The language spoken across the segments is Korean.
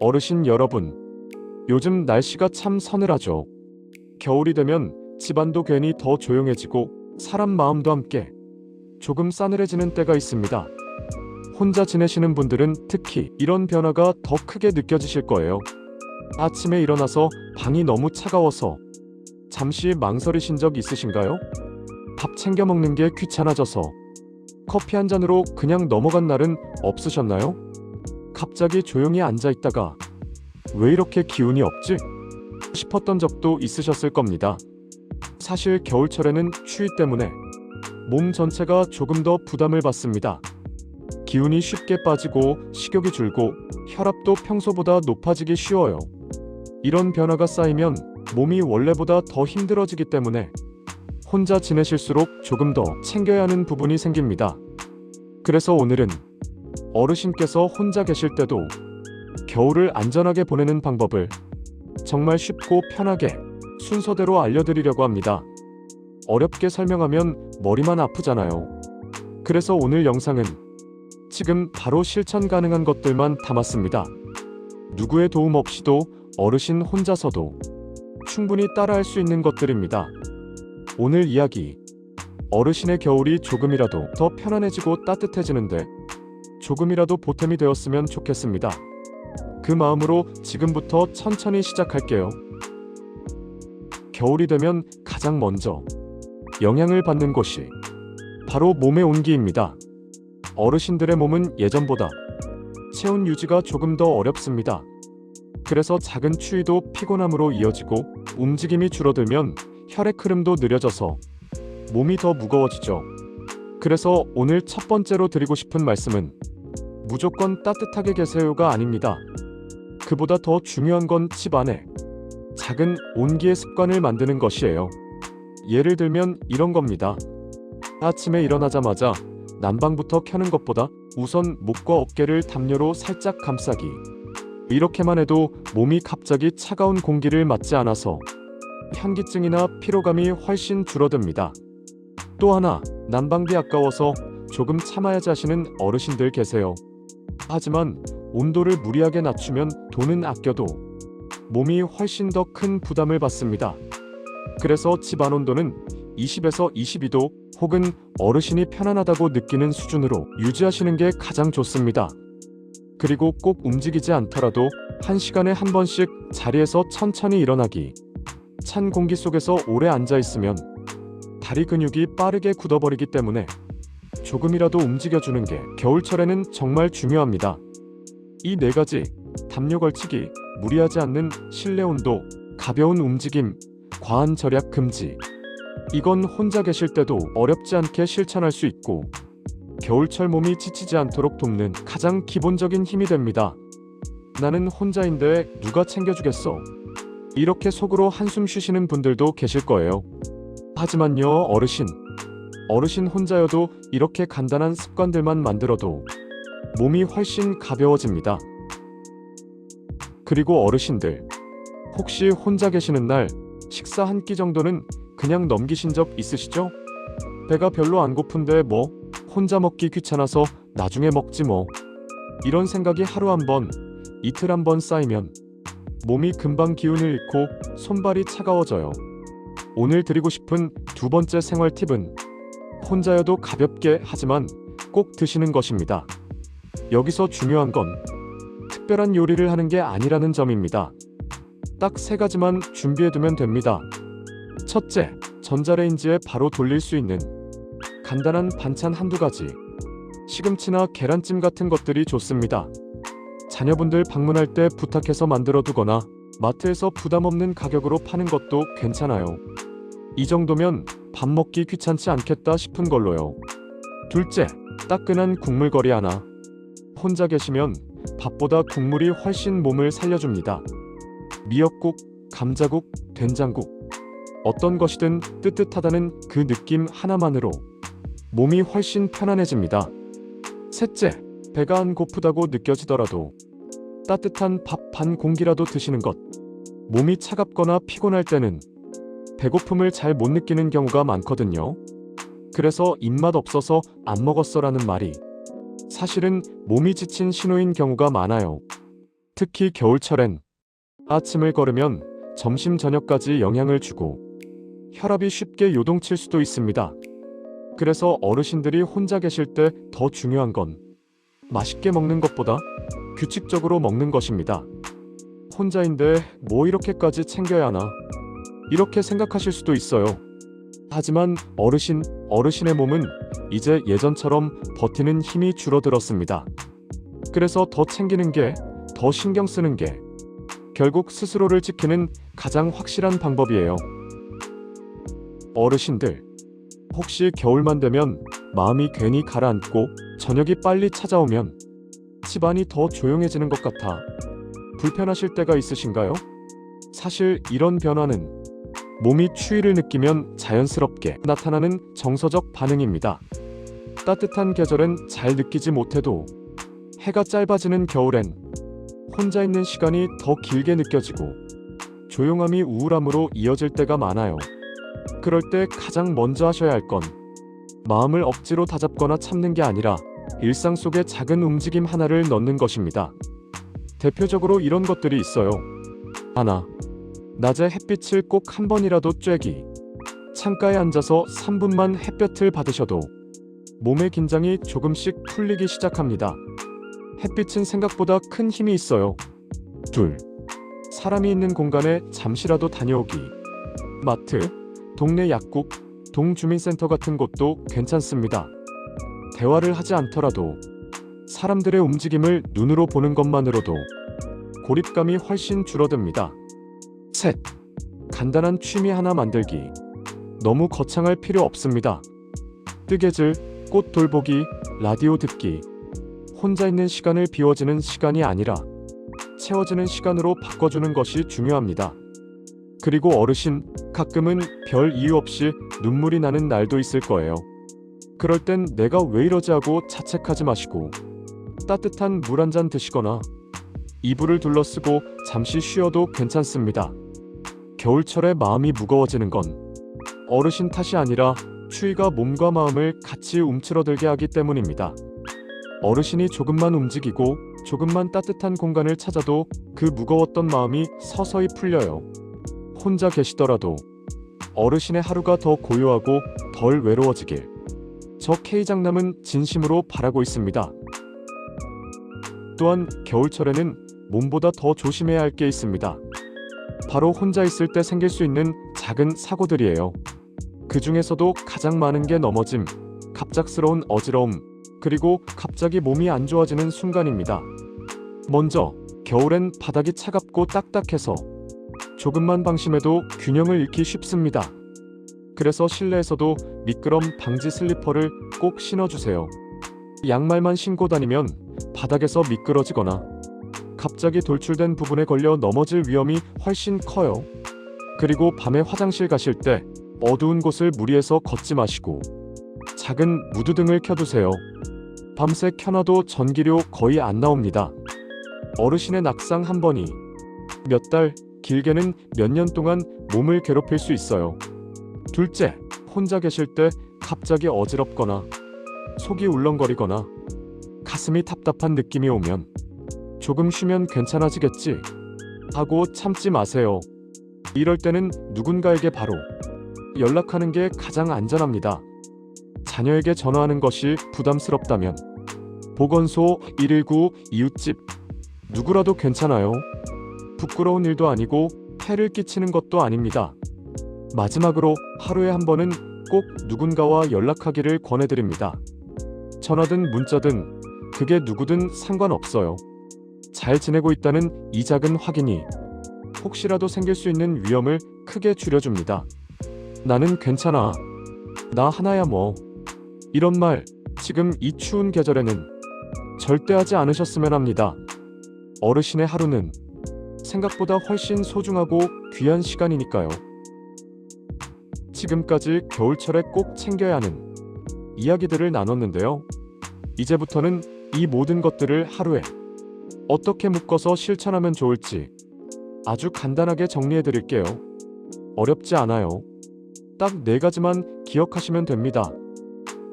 어르신 여러분, 요즘 날씨가 참 서늘하죠. 겨울이 되면 집안도 괜히 더 조용해지고 사람 마음도 함께 조금 싸늘해지는 때가 있습니다. 혼자 지내시는 분들은 특히 이런 변화가 더 크게 느껴지실 거예요. 아침에 일어나서 방이 너무 차가워서 잠시 망설이신 적 있으신가요? 밥 챙겨 먹는 게 귀찮아져서 커피 한 잔으로 그냥 넘어간 날은 없으셨나요? 갑자기 조용히 앉아 있다가 왜 이렇게 기운이 없지? 싶었던 적도 있으셨을 겁니다. 사실 겨울철에는 추위 때문에 몸 전체가 조금 더 부담을 받습니다. 기운이 쉽게 빠지고 식욕이 줄고 혈압도 평소보다 높아지기 쉬워요. 이런 변화가 쌓이면 몸이 원래보다 더 힘들어지기 때문에 혼자 지내실수록 조금 더 챙겨야 하는 부분이 생깁니다. 그래서 오늘은 어르신께서 혼자 계실 때도 겨울을 안전하게 보내는 방법을 정말 쉽고 편하게 순서대로 알려드리려고 합니다. 어렵게 설명하면 머리만 아프잖아요. 그래서 오늘 영상은 지금 바로 실천 가능한 것들만 담았습니다. 누구의 도움 없이도 어르신 혼자서도 충분히 따라할 수 있는 것들입니다. 오늘 이야기, 어르신의 겨울이 조금이라도 더 편안해지고 따뜻해지는데 조금이라도 보탬이 되었으면 좋겠습니다. 그 마음으로 지금부터 천천히 시작할게요. 겨울이 되면 가장 먼저 영향을 받는 곳이 바로 몸의 온기입니다. 어르신들의 몸은 예전보다 체온 유지가 조금 더 어렵습니다. 그래서 작은 추위도 피곤함으로 이어지고 움직임이 줄어들면 혈액 흐름도 느려져서 몸이 더 무거워지죠. 그래서 오늘 첫 번째로 드리고 싶은 말씀은 무조건 따뜻하게 계세요가 아닙니다. 그보다 더 중요한 건 집 안에 작은 온기의 습관을 만드는 것이에요. 예를 들면 이런 겁니다. 아침에 일어나자마자 난방부터 켜는 것보다 우선 목과 어깨를 담요로 살짝 감싸기. 이렇게만 해도 몸이 갑자기 차가운 공기를 맞지 않아서 현기증이나 피로감이 훨씬 줄어듭니다. 또 하나, 난방비 아까워서 조금 참아야지 하시는 어르신들 계세요. 하지만 온도를 무리하게 낮추면 돈은 아껴도 몸이 훨씬 더 큰 부담을 받습니다. 그래서 집안 온도는 20에서 22도 혹은 어르신이 편안하다고 느끼는 수준으로 유지하시는 게 가장 좋습니다. 그리고 꼭 움직이지 않더라도 1시간에 한 번씩 자리에서 천천히 일어나기. 찬 공기 속에서 오래 앉아 있으면 다리 근육이 빠르게 굳어버리기 때문에 조금이라도 움직여주는 게 겨울철에는 정말 중요합니다. 이 네 가지, 담요 걸치기, 무리하지 않는 실내 온도, 가벼운 움직임, 과한 절약 금지. 이건 혼자 계실 때도 어렵지 않게 실천할 수 있고 겨울철 몸이 지치지 않도록 돕는 가장 기본적인 힘이 됩니다. 나는 혼자인데 누가 챙겨주겠어? 이렇게 속으로 한숨 쉬시는 분들도 계실 거예요. 하지만요, 어르신 혼자여도 이렇게 간단한 습관들만 만들어도 몸이 훨씬 가벼워집니다. 그리고 어르신들, 혹시 혼자 계시는 날 식사 한 끼 정도는 그냥 넘기신 적 있으시죠? 배가 별로 안 고픈데 뭐 혼자 먹기 귀찮아서 나중에 먹지 뭐. 이런 생각이 하루 한 번, 이틀 한 번 쌓이면 몸이 금방 기운을 잃고 손발이 차가워져요. 오늘 드리고 싶은 두 번째 생활 팁은 혼자여도 가볍게 하지만 꼭 드시는 것입니다. 여기서 중요한 건 특별한 요리를 하는 게 아니라는 점입니다. 딱 세 가지만 준비해두면 됩니다. 첫째, 전자레인지에 바로 돌릴 수 있는 간단한 반찬 한두 가지. 시금치나 계란찜 같은 것들이 좋습니다. 자녀분들 방문할 때 부탁해서 만들어 두거나 마트에서 부담 없는 가격으로 파는 것도 괜찮아요. 이 정도면 밥 먹기 귀찮지 않겠다 싶은 걸로요. 둘째, 따끈한 국물거리 하나. 혼자 계시면 밥보다 국물이 훨씬 몸을 살려줍니다. 미역국, 감자국, 된장국. 어떤 것이든 뜨뜻하다는 그 느낌 하나만으로 몸이 훨씬 편안해집니다. 셋째, 배가 안 고프다고 느껴지더라도 따뜻한 밥 반 공기라도 드시는 것. 몸이 차갑거나 피곤할 때는 배고픔을 잘 못 느끼는 경우가 많거든요. 그래서 입맛 없어서 안 먹었어라는 말이 사실은 몸이 지친 신호인 경우가 많아요. 특히 겨울철엔 아침을 걸으면 점심 저녁까지 영향을 주고 혈압이 쉽게 요동칠 수도 있습니다. 그래서 어르신들이 혼자 계실 때 더 중요한 건 맛있게 먹는 것보다 규칙적으로 먹는 것입니다. 혼자인데 뭐 이렇게까지 챙겨야 하나? 이렇게 생각하실 수도 있어요. 하지만 어르신의 몸은 이제 예전처럼 버티는 힘이 줄어들었습니다. 그래서 더 챙기는 게, 더 신경 쓰는 게 결국 스스로를 지키는 가장 확실한 방법이에요. 어르신들, 혹시 겨울만 되면 마음이 괜히 가라앉고 저녁이 빨리 찾아오면 집안이 더 조용해지는 것 같아 불편하실 때가 있으신가요? 사실 이런 변화는 몸이 추위를 느끼면 자연스럽게 나타나는 정서적 반응입니다. 따뜻한 계절엔 잘 느끼지 못해도 해가 짧아지는 겨울엔 혼자 있는 시간이 더 길게 느껴지고 조용함이 우울함으로 이어질 때가 많아요. 그럴 때 가장 먼저 하셔야 할 건 마음을 억지로 다잡거나 참는 게 아니라 일상 속에 작은 움직임 하나를 넣는 것입니다. 대표적으로 이런 것들이 있어요. 하나, 낮에 햇빛을 꼭 한 번이라도 쬐기. 창가에 앉아서 3분만 햇볕을 받으셔도 몸의 긴장이 조금씩 풀리기 시작합니다. 햇빛은 생각보다 큰 힘이 있어요. 둘, 사람이 있는 공간에 잠시라도 다녀오기. 마트, 동네 약국, 동주민센터 같은 곳도 괜찮습니다. 대화를 하지 않더라도 사람들의 움직임을 눈으로 보는 것만으로도 고립감이 훨씬 줄어듭니다. 셋, 간단한 취미 하나 만들기. 너무 거창할 필요 없습니다. 뜨개질, 꽃 돌보기, 라디오 듣기. 혼자 있는 시간을 비워지는 시간이 아니라 채워지는 시간으로 바꿔주는 것이 중요합니다. 그리고 어르신, 가끔은 별 이유 없이 눈물이 나는 날도 있을 거예요. 그럴 땐 내가 왜 이러지 하고 자책하지 마시고 따뜻한 물 한 잔 드시거나 이불을 둘러쓰고 잠시 쉬어도 괜찮습니다. 겨울철에 마음이 무거워지는 건 어르신 탓이 아니라 추위가 몸과 마음을 같이 움츠러들게 하기 때문입니다. 어르신이 조금만 움직이고 조금만 따뜻한 공간을 찾아도 그 무거웠던 마음이 서서히 풀려요. 혼자 계시더라도 어르신의 하루가 더 고요하고 덜 외로워지길 저 K장남은 진심으로 바라고 있습니다. 또한 겨울철에는 몸보다 더 조심해야 할 게 있습니다. 바로 혼자 있을 때 생길 수 있는 작은 사고들이에요. 그 중에서도 가장 많은 게 넘어짐, 갑작스러운 어지러움, 그리고 갑자기 몸이 안 좋아지는 순간입니다. 먼저, 겨울엔 바닥이 차갑고 딱딱해서 조금만 방심해도 균형을 잃기 쉽습니다. 그래서 실내에서도 미끄럼 방지 슬리퍼를 꼭 신어주세요. 양말만 신고 다니면 바닥에서 미끄러지거나 갑자기 돌출된 부분에 걸려 넘어질 위험이 훨씬 커요. 그리고 밤에 화장실 가실 때 어두운 곳을 무리해서 걷지 마시고 작은 무드등을 켜두세요. 밤새 켜놔도 전기료 거의 안 나옵니다. 어르신의 낙상 한 번이 몇 달, 길게는 몇 년 동안 몸을 괴롭힐 수 있어요. 둘째, 혼자 계실 때 갑자기 어지럽거나 속이 울렁거리거나 가슴이 답답한 느낌이 오면 조금 쉬면 괜찮아지겠지 하고 참지 마세요. 이럴 때는 누군가에게 바로 연락하는 게 가장 안전합니다. 자녀에게 전화하는 것이 부담스럽다면 보건소, 119, 이웃집 누구라도 괜찮아요. 부끄러운 일도 아니고 해를 끼치는 것도 아닙니다. 마지막으로 하루에 한 번은 꼭 누군가와 연락하기를 권해드립니다. 전화든 문자든 그게 누구든 상관없어요. 잘 지내고 있다는 이 작은 확인이 혹시라도 생길 수 있는 위험을 크게 줄여줍니다. 나는 괜찮아. 나 하나야 뭐. 이런 말 지금 이 추운 계절에는 절대 하지 않으셨으면 합니다. 어르신의 하루는 생각보다 훨씬 소중하고 귀한 시간이니까요. 지금까지 겨울철에 꼭 챙겨야 하는 이야기들을 나눴는데요. 이제부터는 이 모든 것들을 하루에 어떻게 묶어서 실천하면 좋을지 아주 간단하게 정리해 드릴게요. 어렵지 않아요. 딱 4가지만 기억하시면 됩니다.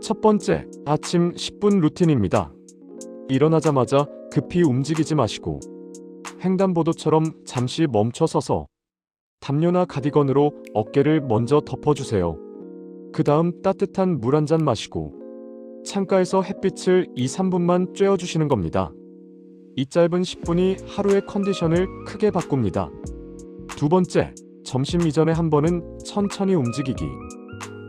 첫 번째, 아침 10분 루틴입니다. 일어나자마자 급히 움직이지 마시고 횡단보도처럼 잠시 멈춰 서서 담요나 가디건으로 어깨를 먼저 덮어주세요. 그 다음 따뜻한 물 한 잔 마시고 창가에서 햇빛을 2~3분만 쬐어주시는 겁니다. 이 짧은 10분이 하루의 컨디션을 크게 바꿉니다. 두 번째, 점심 이전에 한 번은 천천히 움직이기.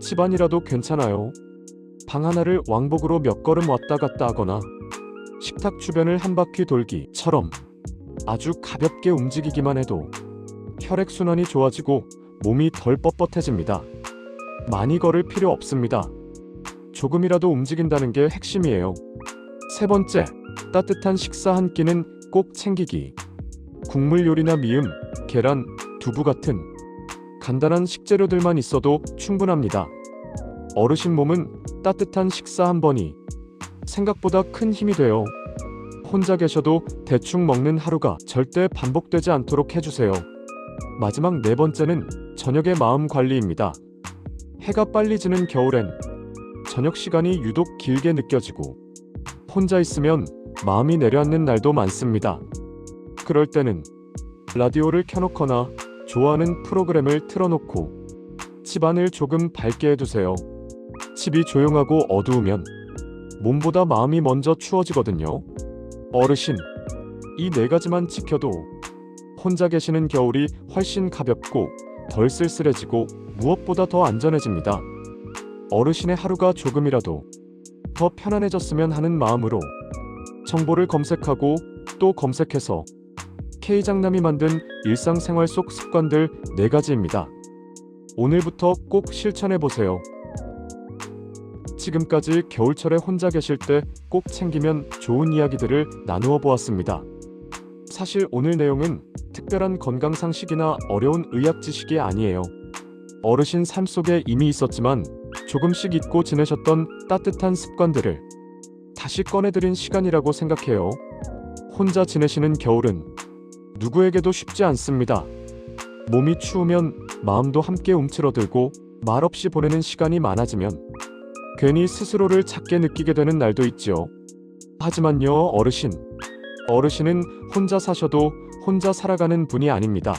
집안이라도 괜찮아요. 방 하나를 왕복으로 몇 걸음 왔다 갔다 하거나 식탁 주변을 한 바퀴 돌기처럼 아주 가볍게 움직이기만 해도 혈액순환이 좋아지고 몸이 덜 뻣뻣해집니다. 많이 걸을 필요 없습니다. 조금이라도 움직인다는 게 핵심이에요. 세 번째, 따뜻한 식사 한 끼는 꼭 챙기기. 국물 요리나 미음, 계란, 두부 같은 간단한 식재료들만 있어도 충분합니다. 어르신 몸은 따뜻한 식사 한 번이 생각보다 큰 힘이 돼요. 혼자 계셔도 대충 먹는 하루가 절대 반복되지 않도록 해주세요. 마지막 네 번째는 저녁의 마음 관리입니다. 해가 빨리 지는 겨울엔 저녁 시간이 유독 길게 느껴지고 혼자 있으면 마음이 내려앉는 날도 많습니다. 그럴 때는 라디오를 켜놓거나 좋아하는 프로그램을 틀어놓고 집안을 조금 밝게 해두세요. 집이 조용하고 어두우면 몸보다 마음이 먼저 추워지거든요. 어르신, 이 네 가지만 지켜도 혼자 계시는 겨울이 훨씬 가볍고 덜 쓸쓸해지고 무엇보다 더 안전해집니다. 어르신의 하루가 조금이라도 더 편안해졌으면 하는 마음으로 정보를 검색하고 또 검색해서 K장남이 만든 일상생활 속 습관들 4가지입니다. 오늘부터 꼭 실천해보세요. 지금까지 겨울철에 혼자 계실 때 꼭 챙기면 좋은 이야기들을 나누어 보았습니다. 사실 오늘 내용은 특별한 건강상식이나 어려운 의학 지식이 아니에요. 어르신 삶 속에 이미 있었지만 조금씩 잊고 지내셨던 따뜻한 습관들을 다시 꺼내드린 시간이라고 생각해요. 혼자 지내시는 겨울은 누구에게도 쉽지 않습니다. 몸이 추우면 마음도 함께 움츠러들고 말없이 보내는 시간이 많아지면 괜히 스스로를 작게 느끼게 되는 날도 있죠. 하지만요, 어르신은 혼자 사셔도 혼자 살아가는 분이 아닙니다.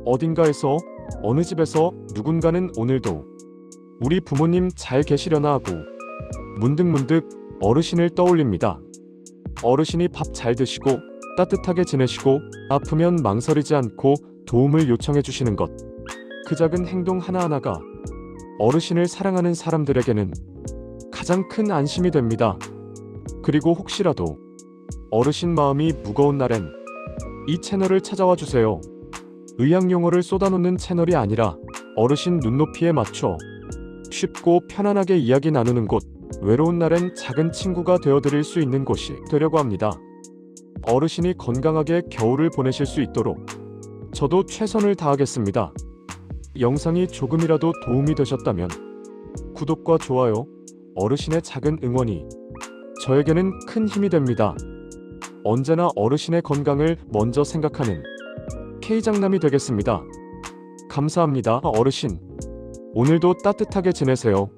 어딘가에서, 어느 집에서 누군가는 오늘도 우리 부모님 잘 계시려나 하고 문득문득 어르신을 떠올립니다. 어르신이 밥 잘 드시고 따뜻하게 지내시고 아프면 망설이지 않고 도움을 요청해 주시는 것. 그 작은 행동 하나하나가 어르신을 사랑하는 사람들에게는 가장 큰 안심이 됩니다. 그리고 혹시라도 어르신 마음이 무거운 날엔 이 채널을 찾아와 주세요. 의학 용어를 쏟아놓는 채널이 아니라 어르신 눈높이에 맞춰 쉽고 편안하게 이야기 나누는 곳, 외로운 날엔 작은 친구가 되어드릴 수 있는 곳이 되려고 합니다. 어르신이 건강하게 겨울을 보내실 수 있도록 저도 최선을 다하겠습니다. 영상이 조금이라도 도움이 되셨다면 구독과 좋아요, 어르신의 작은 응원이 저에게는 큰 힘이 됩니다. 언제나 어르신의 건강을 먼저 생각하는 K장남이 되겠습니다. 감사합니다, 어르신. 오늘도 따뜻하게 지내세요.